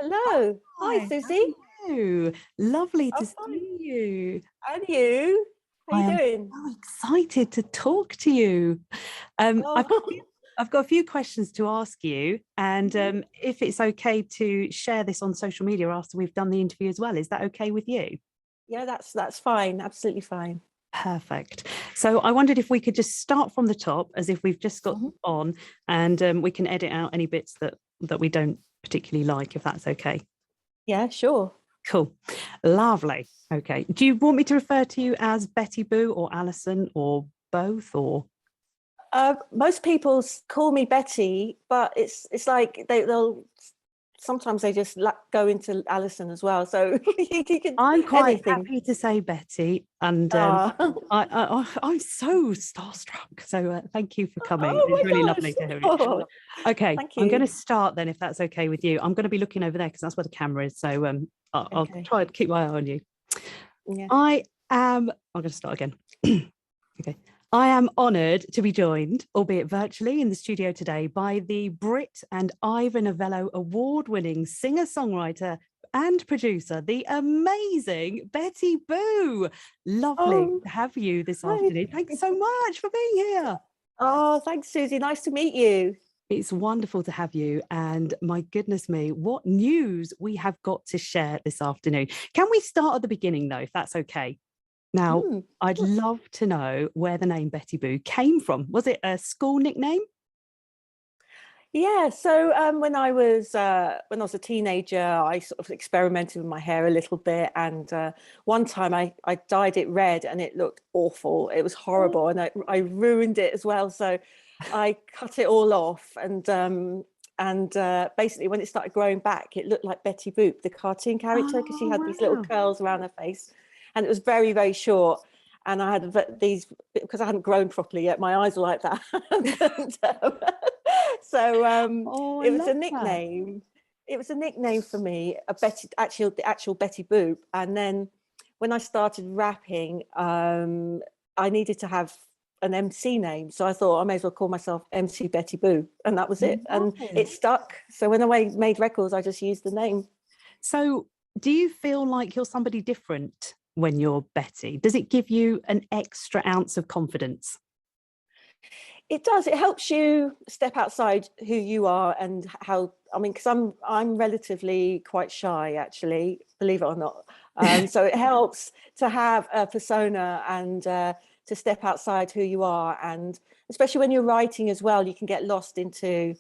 Hello. Hi, Hi, how Susie. are you? Lovely I'm to fine. see you. And you? How I you am doing? so excited to talk to you. Um, I've got, Oh, I've got a few questions to ask you, and mhm. if it's okay to share this on social media after we've done the interview as well, is that okay with you? Yeah, that's fine. Absolutely fine. Perfect. So I wondered if we could just start from the top, as if we've just got Mhm. on, and we can edit out any bits that we don't particularly like, if that's okay. Yeah, sure. Cool. Lovely. Okay. Do you want me to refer to you as Betty Boo or Alison or both or? Most people call me Betty, but it's like they'll sometimes they just go into Alison as well. So you can I'm quite anything. happy to say Betty, and Ah. I'm so starstruck. So thank you for coming. It's Oh really my lovely gosh. to hear you. Oh, Okay, thank I'm going you. to start then, if that's okay with you. I'm going to be looking over there because that's where the camera is. So I'll Okay. try and keep my eye on you. Yeah. I'm going to start again. Okay. I am honoured to be joined, albeit virtually, in the studio today by the Brit and Ivor Novello award-winning singer-songwriter and producer, the amazing Betty Boo. Lovely Oh, to have you this hi. afternoon. Thanks so much for being here. Oh, thanks, Susie. Nice to meet you. It's wonderful to have you. And my goodness me, what news we have got to share this afternoon. Can we start at the beginning, though, if that's okay? Now, Of I'd course. love to know where the name Betty Boo came from. Was it a school nickname? Yeah, so when I was a teenager, I sort of experimented with my hair a little bit, and one time I dyed it red, and it looked awful. It was Oh, horrible, and I ruined it as well. So I cut it all off, and basically when it started growing back, it looked like Betty Boop, the cartoon character, because she oh, had these little wow. curls around her face, and it was very, very short. And I had these because I hadn't grown properly yet. My eyes were like that. And, so Oh, I it was a love that. nickname. It was a nickname for me, a Betty, the actual Betty Boop. And then when I started rapping, I needed to have an MC name. So I thought I may as well call myself MC Betty Boo. And that was it. And it Nice. stuck. So when I made records, I just used the name. So, do you feel like you're somebody different when you're Betty? Does it give you an extra ounce of confidence? It does. It helps you step outside who you are and how. I mean, because I'm relatively quite shy, actually, believe it or not. So it helps to have a persona and to step outside who you are, and especially when you're writing as well, you can get lost into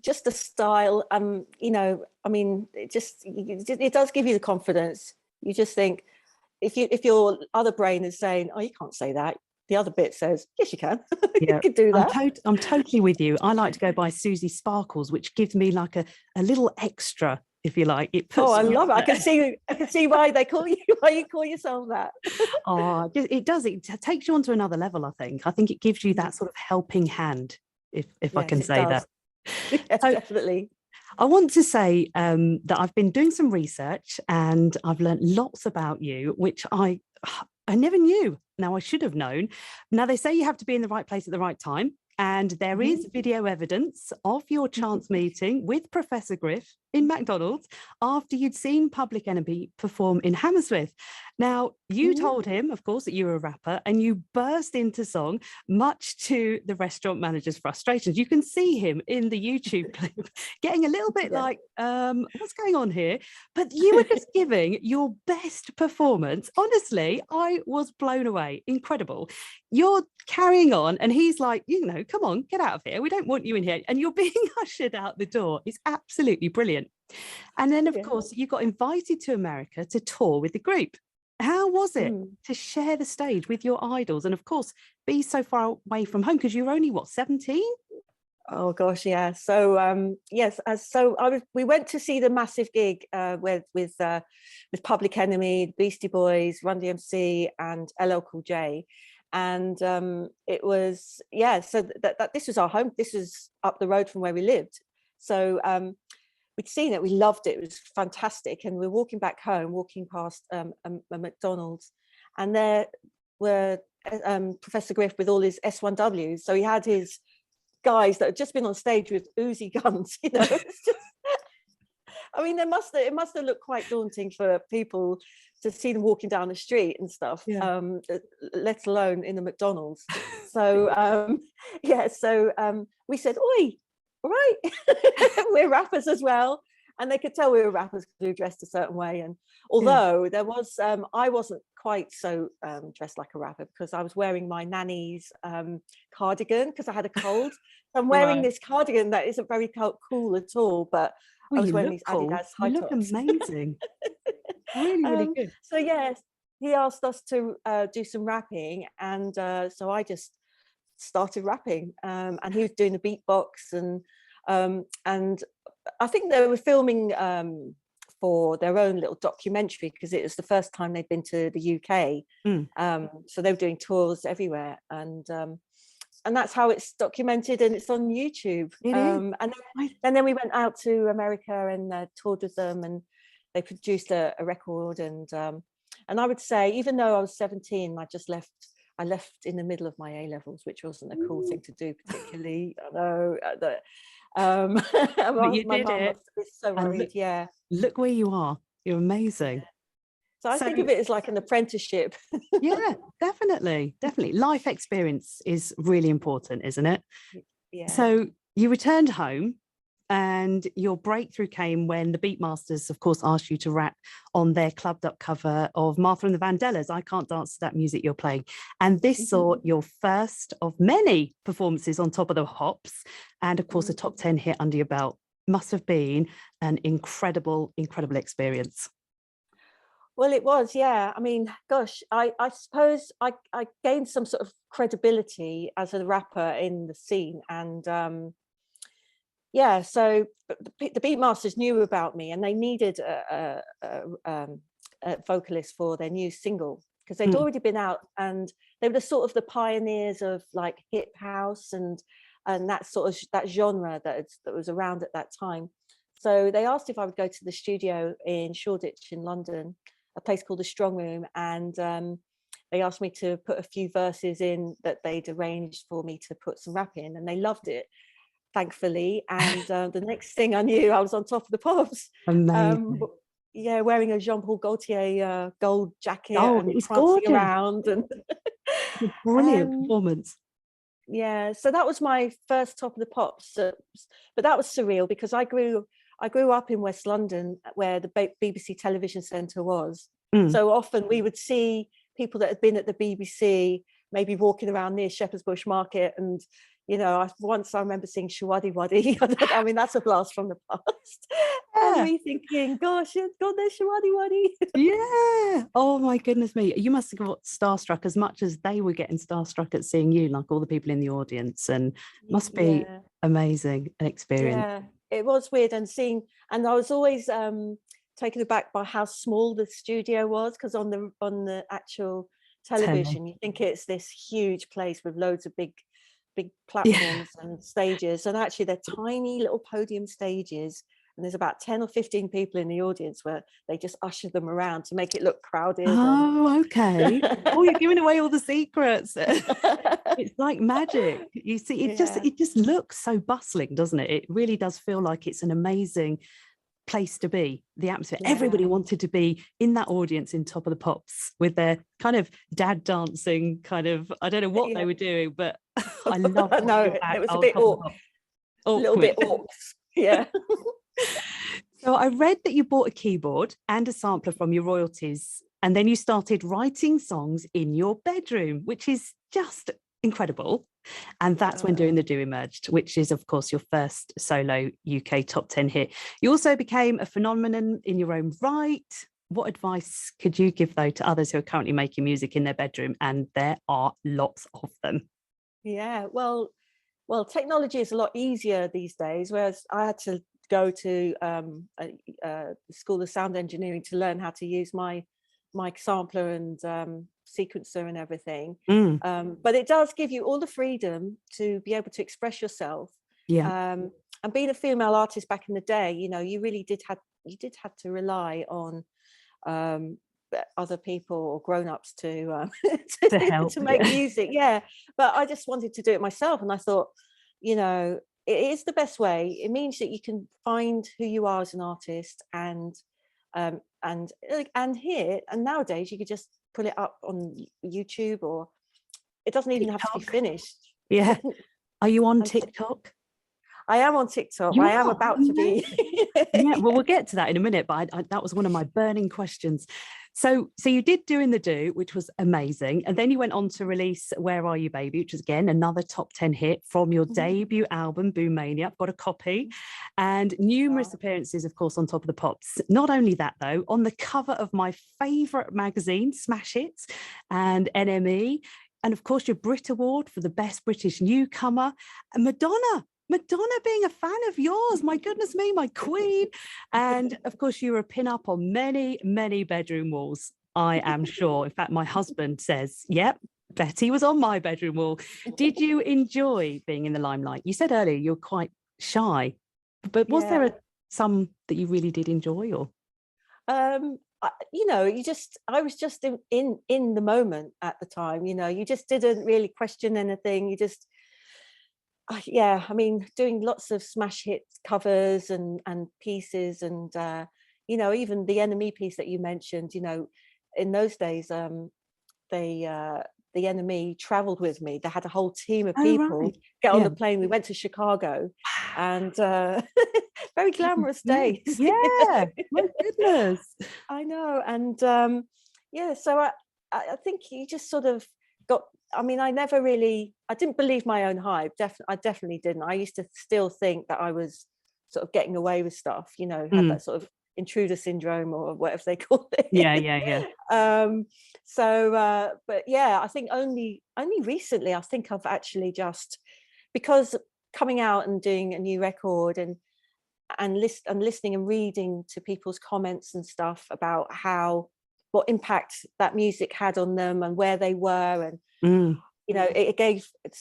just the style. I mean, it does give you the confidence. You just think if your other brain is saying, "Oh, you can't say that," the other bit says, "Yes, you can. You Yeah, can do I'm that." I'm totally with you. I like to go by Suzie Sparkles, which gives me like a little extra, if you like. It Oh, puts I me love up it. there. I can see why they call you, why you call yourself that. Oh, it does. It takes you onto another level, I think. I think it gives you that sort of helping hand, if I Yes, can it say that. does. Yes, So definitely. I want to say that I've been doing some research and I've learned lots about you, which I never knew. Now I should have known. Now they say you have to be in the right place at the right time. And there Mhm. is video evidence of your chance meeting with Professor Griff in McDonald's after you'd seen Public Enemy perform in Hammersmith. Now, you Mhm. told him, of course, that you were a rapper and you burst into song, much to the restaurant manager's frustrations. You can see him in the YouTube clip getting a little bit Yeah. like, what's going on here? But you were just giving your best performance. Honestly, I was blown away. Incredible. You're carrying on, and he's like, come on, get out of here. We don't want you in here. And you're being ushered out the door. It's absolutely brilliant. And then, of Yeah. course, you got invited to America to tour with the group. How was it Mm. to share the stage with your idols and, of course, be so far away from home? Because you were only, what, 17? Oh gosh, yeah. So yes, we went to see the massive gig with Public Enemy, the Beastie Boys, Run DMC, and LL Cool J, and it was, yeah. So that this was our home. This was up the road from where we lived. So we'd seen it, we loved it. It was fantastic, and we're walking back home, walking past a McDonald's, and there were Professor Griff with all his S1Ws. So he had his guys that had just been on stage with Uzi guns, it's just, I mean, it must have looked quite daunting for people to see them walking down the street and stuff, Yeah. let alone in the McDonald's. So yeah, so we said, "Oi, all right, we're rappers as well." And they could tell we were rappers because we were dressed a certain way. And although there was, I wasn't quite so dressed like a rapper because I was wearing my nanny's cardigan because I had a cold. So I'm wearing Right. this cardigan that isn't very cool at all, but I Well, was you wearing look these cool. Adidas high You look tops. amazing. Really, really good. So yes, he asked us to do some rapping, and so I just started rapping, and he was doing the beatbox, and I think they were filming for their own little documentary because it was the first time they'd been to the UK. Mm. So they were doing tours everywhere, and that's how it's documented, and it's on YouTube. It is. And then we went out to America and toured with them, and they produced a record. And I would say, even though I was 17, I left in the middle of my A levels, which wasn't a cool thing to do particularly. I know that. But you My did mum it. must be so And worried. Yeah. look where you are. You're amazing. So I think of it as like an apprenticeship. Yeah, definitely. Definitely. Life experience is really important, isn't it? Yeah. So you returned home and your breakthrough came when the Beatmasters, of course, asked you to rap on their clubbed up cover of Martha and the Vandellas, I Can't Dance to That Music You're Playing. And this saw your first of many performances on Top of the Hops. And of course, a top 10 hit under your belt. Must have been an incredible, incredible experience. Well, it was, yeah. I mean, gosh, I suppose I gained some sort of credibility as a rapper in the scene. And yeah, so the Beatmasters knew about me, and they needed a vocalist for their new single because they'd already been out, and they were the sort of the pioneers of like hip house and that sort of that genre that was around at that time. So they asked if I would go to the studio in Shoreditch in London, a place called the Strong Room, and they asked me to put a few verses in that they'd arranged for me to put some rap in, and they loved it, thankfully. And the next thing I knew, I was on Top of the Pops. Amazing. Yeah, wearing a Jean-Paul Gaultier gold jacket Oh, and it's prancing gorgeous. around, and Brilliant performance. yeah, so that was my first Top of the Pops. But that was surreal because I grew up in West London where the BBC television centre was. So often we would see people that had been at the BBC maybe walking around near Shepherd's Bush Market, and once I remember seeing Shawaddy Waddy. I mean, that's a blast from the past. Yeah. And me thinking, gosh, God, there's Shawaddy Waddy. Yeah. Oh my goodness me. You must have got starstruck as much as they were getting starstruck at seeing you, like all the people in the audience, and must be amazing an experience. Yeah, it was weird, and I was always taken aback by how small the studio was, because on the actual television you think it's this huge place with loads of big platforms and stages, and actually they're tiny little podium stages, and there's about 10 or 15 people in the audience where they just usher them around to make it look crowded. Oh, okay. Oh, you're giving away all the secrets. It's like magic. You see, it just looks so bustling, doesn't it? It really does feel like it's an amazing place to be. The atmosphere, everybody wanted to be in that audience in Top of the Pops with their kind of dad dancing kind of, I don't know what they were doing, but I love it. No, it was a bit a little bit orcs. Yeah. So I read that you bought a keyboard and a sampler from your royalties, and then you started writing songs in your bedroom, which is just incredible. And that's when Doing the Do emerged, which is, of course, your first solo UK top 10 hit. You also became a phenomenon in your own right. What advice could you give, though, to others who are currently making music in their bedroom? And there are lots of them. Yeah, well, technology is a lot easier these days, whereas I had to go to the School of Sound Engineering to learn how to use my sampler and sequencer and everything. But it does give you all the freedom to be able to express yourself. And being a female artist back in the day, you really did have to rely on other people or grown-ups to help, to make music. But I just wanted to do it myself, and I thought, it is the best way. It means that you can find who you are as an artist, and here and nowadays you could just put it up on YouTube, or it doesn't even have to be TikTok. finished. Yeah. Are you on And TikTok? I am on TikTok. You I am are? about to be. Yeah, well, we'll get to that in a minute, but that was one of my burning questions. So you did Doing the Do, which was amazing. And then you went on to release Where Are You, Baby, which is, again, another top 10 hit from your debut album, Boom Mania. I've got a copy. And numerous appearances, of course, on Top of the Pops. Not only that, though, on the cover of my favourite magazine, Smash Hits, and NME. And, of course, your Brit Award for the Best British Newcomer. And Madonna being a fan of yours, my goodness me, my queen. And of course, you were a pin-up on many, many bedroom walls, I am sure. In fact, my husband says, yep, Betty was on my bedroom wall. Did you enjoy being in the limelight? You said earlier you're quite shy, but was there some that you really did enjoy? Or I was just in the moment at the time. You just didn't really question anything. You just I mean, doing lots of smash hit covers and pieces, and even the Enemy piece that you mentioned. In those days, the Enemy traveled with me. They had a whole team of people get on the plane. We went to Chicago, and very glamorous days. Yeah, my goodness. I know, and so I think you just sort of got. I mean, I didn't believe my own hype. I definitely didn't. I used to still think that I was sort of getting away with stuff, had that sort of intruder syndrome or whatever they call it. Yeah. But yeah, I think only recently, I think I've actually just, because coming out and doing a new record and listening and reading to people's comments and stuff about what impact that music had on them and where they were, and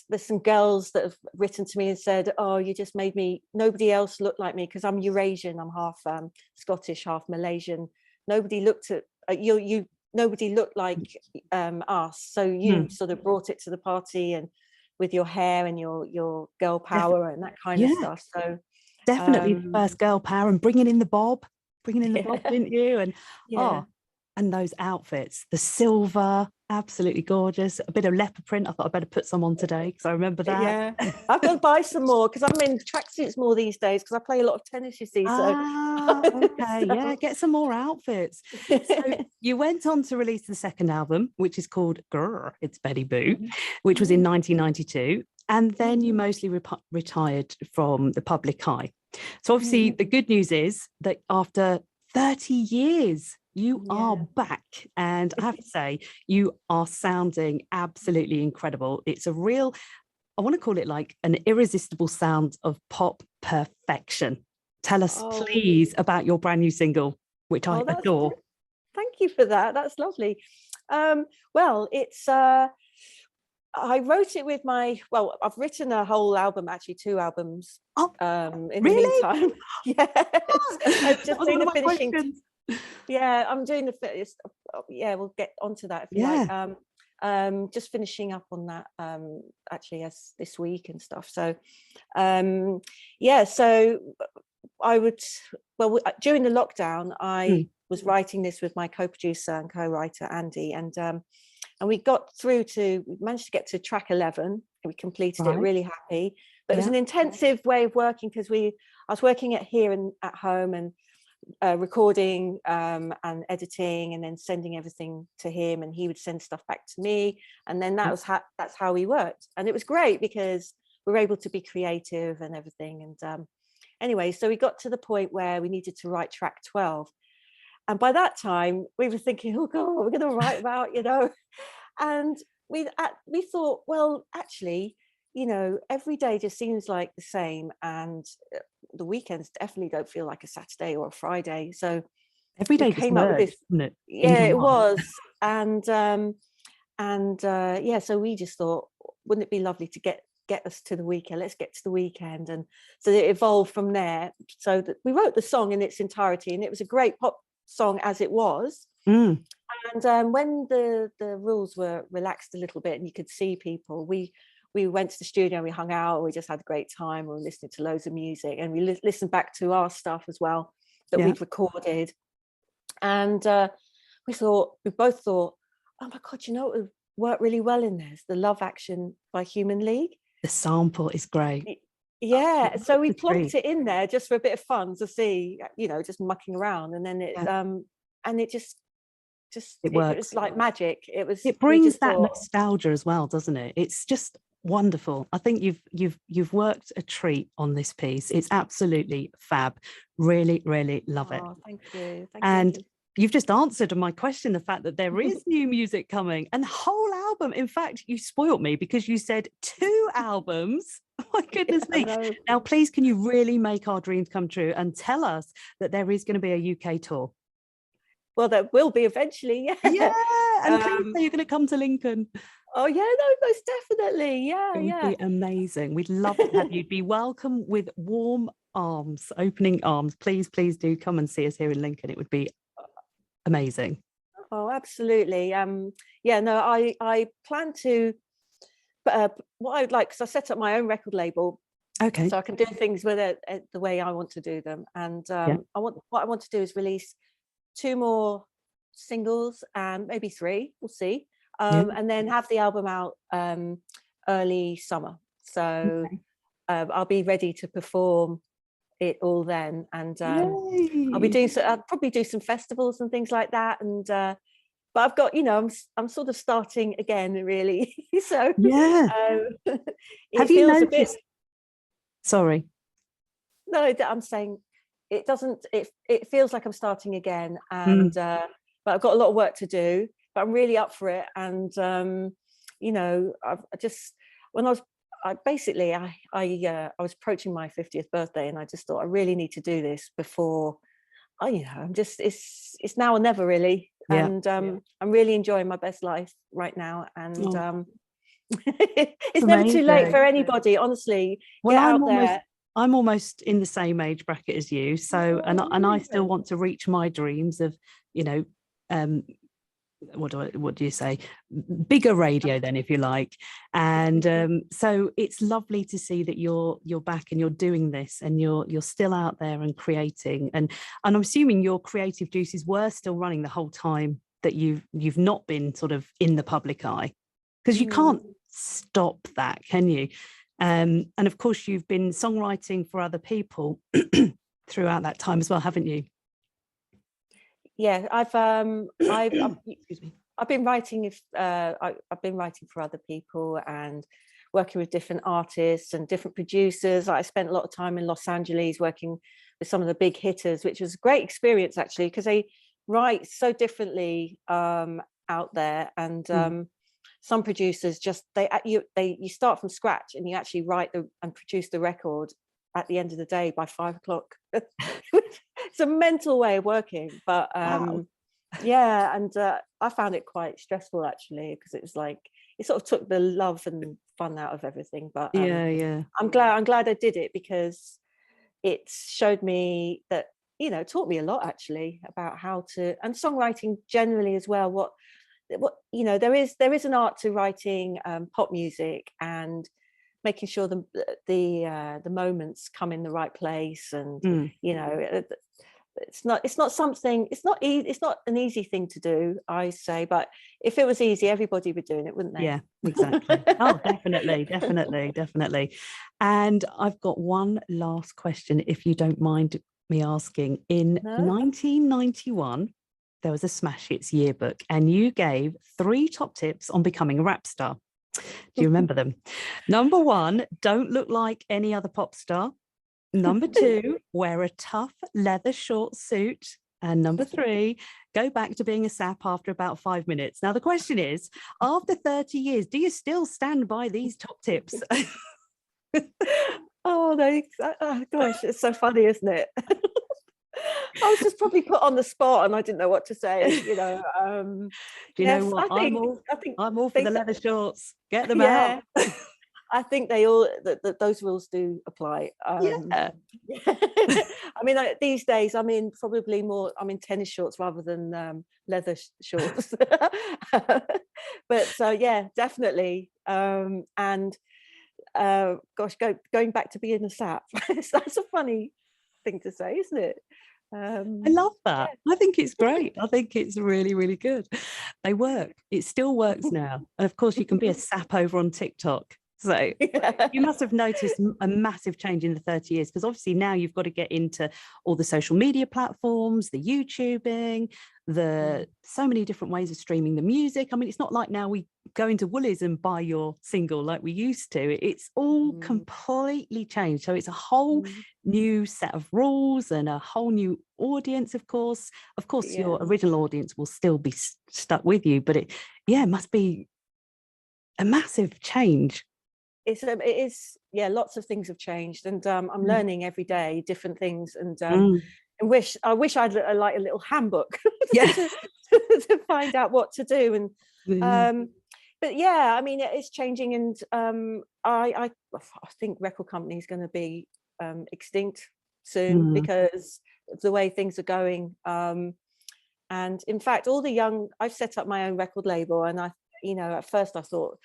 there's some girls that have written to me and said, oh, you just made nobody else look like me, because I'm Eurasian, I'm half Scottish, half Malaysian. Nobody looked at you, nobody looked like us, so you sort of brought it to the party, and with your hair and your girl power and that kind of stuff. So definitely the first girl power, and bringing in the bob, didn't you? And and those outfits, the silver, absolutely gorgeous. A bit of leopard print. I thought I'd better put some on today because I remember that. Yeah, I've got to buy some more because I'm in tracksuits more these days because I play a lot of tennis, you see. Okay, yeah, get some more outfits. So you went on to release the second album, which is called Grr, It's Betty Boo, which was in 1992. And then you mostly retired from the public eye. So obviously the good news is that after 30 years, you are back, and I have to say, you are sounding absolutely incredible. It's a real, I want to call it like an irresistible sound of pop perfection. Tell us, please, about your brand new single, which I adore. Thank you for that. That's lovely. Well, it's I wrote it with I've written a whole album, actually 2 albums. In the meantime. I've just doing the finishing. Yeah, I'm doing we'll get onto that if you like. Just finishing up on that actually this week and stuff. So so I would during the lockdown I was writing this with my co-producer and co-writer Andy, and we managed to get to track 11, and we completed it, really happy. But it was an intensive way of working because I was working at home and recording and editing, and then sending everything to him, and he would send stuff back to me, and then that's how we worked. And it was great because we were able to be creative and everything. And anyway, so we got to the point where we needed to write track 12, and by that time we were thinking, oh god, what we're going to write about, and we thought, well, actually, every day just seems like the same, and the weekends definitely don't feel like a Saturday or a Friday. So every day came up with this, isn't it? It was. And so we just thought, wouldn't it be lovely to get us to the weekend? Let's get to the weekend. And so it evolved from there. So that we wrote the song in its entirety, and it was a great pop song as it was. And when the rules were relaxed a little bit and you could see people, we we went to the studio and we hung out, and we just had a great time. We were listening to loads of music, and we listened back to our stuff as well that we'd recorded. And we both thought, oh my God, you know what would work really well in this? The Love Action by Human League. The sample is great. Yeah, so we plonked it in there just for a bit of fun to see, you know, just mucking around, and then it just it was like magic. It brings that nostalgia as well, doesn't it? It's just wonderful. I think you've worked a treat on this piece. It's absolutely fab. Really, really love it. Thank you. And you've just answered my question, the fact that there is new music coming, and the whole album. In fact, you spoilt me because you said 2 albums. Oh my goodness me. Now, please, can you really make our dreams come true and tell us that there is going to be a UK tour? Well, there will be eventually, yeah. And please say you're going to come to Lincoln. Oh yeah, no, most definitely. Yeah, it would be amazing. We'd love to have you. Be welcome with warm arms, opening arms. Please do come and see us here in Lincoln. It would be amazing. Oh, absolutely. I plan to. But what I'd like, because I set up my own record label, okay, so I can do things with it the way I want to do them. And what I want to do is release 2 more singles and maybe 3. We'll see. And then have the album out early summer. So I'll be ready to perform it all then. And I'll probably do some festivals and things like that. And but I've got, you know, I'm sort of starting again, really. So have you noticed? Sorry. No, I'm saying it doesn't. It feels like I'm starting again, and but I've got a lot of work to do. But I'm really up for it, and you know, I just when I was approaching my 50th birthday, and I just thought I really need to do this before. You know, I'm just it's now or never, really. And I'm really enjoying my best life right now, and it's never too late for anybody, honestly. Well, I'm almost in the same age bracket as you, so and I still want to reach my dreams of, you know, what do you say, bigger radio then, if you like. And so it's lovely to see that you're back and you're doing this, and you're still out there and creating, and I'm assuming your creative juices were still running the whole time that you've not been sort of in the public eye, because you can't stop that, can you? And of course you've been songwriting for other people throughout that time as well, haven't you? Yeah, I've been writing I've been writing for other people and working with different artists and different producers. I spent a lot of time in Los Angeles working with some of the big hitters, which was a great experience actually, because they write so differently out there. And some producers just you start from scratch, and you actually write and produce the record at the end of the day by 5 o'clock. It's a mental way of working, but wow. And I found it quite stressful actually, because it was like it sort of took the love and fun out of everything. But I'm glad I did it, because it showed me that, you know, it taught me a lot actually about how to, and songwriting generally as well, what you know, there is an art to writing pop music, and making sure the moments come in the right place, and you know, it's not an easy thing to do, I say, but if it was easy, everybody would be doing it, wouldn't they? Yeah, exactly. Oh, definitely. And I've got one last question, if you don't mind me asking. In 1991, there was a Smash Hits yearbook, and you gave 3 top tips on becoming a rap star. Do you remember them? Number 1, don't look like any other pop star. Number 2, wear a tough leather short suit. And number 3, go back to being a sap after about 5 minutes. Now, the question is, after 30 years, do you still stand by these top tips? Oh, gosh, it's so funny, isn't it? I was just probably put on the spot, and I didn't know what to say. You know, do you know what? I'm all for the leather shorts. Get them out. I think those rules do apply. I mean, these days, I'm in tennis shorts rather than leather shorts. But yeah, definitely. And going back to being a sap. That's a funny thing to say, isn't it? I love that. I think it's great. I think it's really, really good. They work. It still works now. And of course, you can be a sap over on TikTok. So Yeah. you must have noticed a massive change in the 30 years, because obviously now you've got to get into all the social media platforms, the YouTubing, so many different ways of streaming the music. I mean, it's not like now we go into Woolies and buy your single like we used to. It's all completely changed. So it's a whole new set of rules and a whole new audience, of course. Of course, your original audience will still be stuck with you, but it must be a massive change. It is, lots of things have changed, and I'm learning every day different things, and I wish I'd like a little handbook to find out what to do. And but I mean, it's changing, and I think record company is going to be extinct soon because of the way things are going. And in fact, I've set up my own record label, and at first I thought,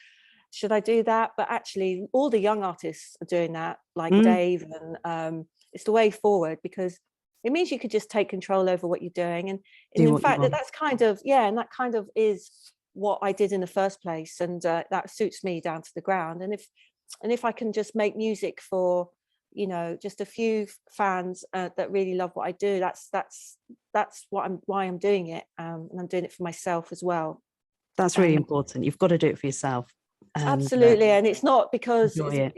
should I do that? But actually, all the young artists are doing that, like Dave, and it's the way forward, because it means you could just take control over what you're doing, and in fact, that's kind of and that kind of is what I did in the first place, and that suits me down to the ground. And if I can just make music for just a few fans that really love what I do, that's why I'm doing it, and I'm doing it for myself as well. That's really important. You've got to do it for yourself. Absolutely. And it's not because I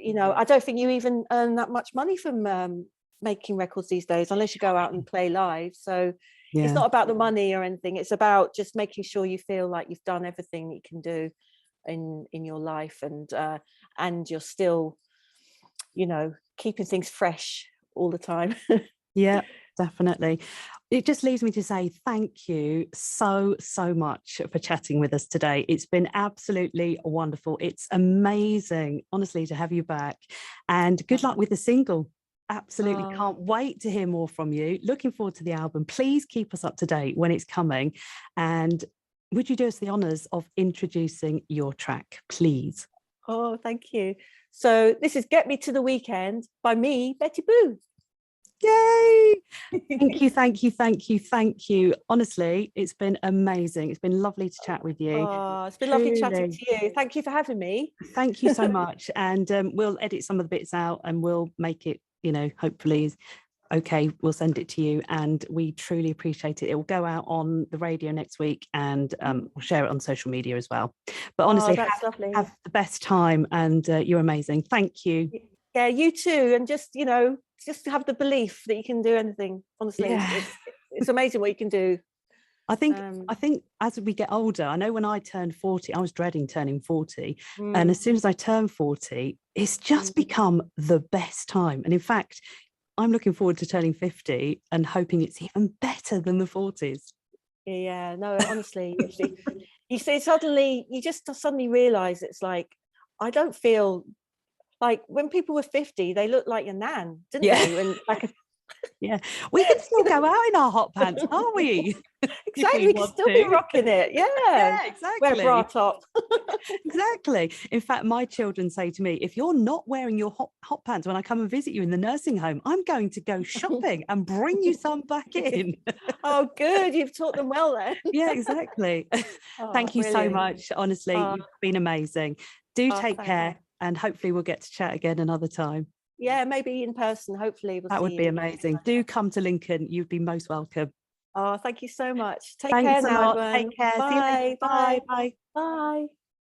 don't think you even earn that much money from making records these days, unless you go out and play live. So it's not about the money or anything. It's about just making sure you feel like you've done everything that you can do in your life, and you're still keeping things fresh all the time. Yeah, definitely. It just leaves me to say thank you so much for chatting with us today. It's been absolutely wonderful. It's amazing, honestly, to have you back, and good luck with the single. Absolutely can't wait to hear more from you. Looking forward to the album. Please keep us up to date when it's coming, and would you do us the honors of introducing your track, please? Oh, thank you. So this is Get Me to the Weekend by me, Betty Boo. Yay! Thank you. Honestly, it's been amazing. It's been lovely to chat with you. Oh, it's been lovely chatting to you. Thank you for having me. Thank you so much. And we'll edit some of the bits out, and we'll make it, hopefully okay, we'll send it to you, and we truly appreciate it. It will go out on the radio next week, and we'll share it on social media as well. But honestly, have the best time, and you're amazing. Thank you. Yeah, you too. And just have the belief that you can do anything. Honestly, it's amazing what you can do. I think as we get older, I know when I turned 40, I was dreading turning 40. And as soon as I turned 40, it's just become the best time. And in fact, I'm looking forward to turning 50 and hoping it's even better than the 40s. Yeah, no, honestly, you just suddenly realize it's like, I don't feel like when people were 50, they looked like your nan, didn't they? And we can still go out in our hot pants, can't we? Exactly, we can still be rocking it. Yeah, exactly. Wear a bra top. Exactly. In fact, my children say to me, if you're not wearing your hot pants when I come and visit you in the nursing home, I'm going to go shopping and bring you some back in. Oh, good. You've taught them well then. Yeah, exactly. Thank you so much. Honestly, you've been amazing. Do take care, and hopefully we'll get to chat again another time. Yeah, maybe in person. Hopefully that would be amazing. Do come to Lincoln. You'd be most welcome. Oh, thank you so much. Take care now, everyone. Take care. Bye. See you later. Bye. Bye. Bye.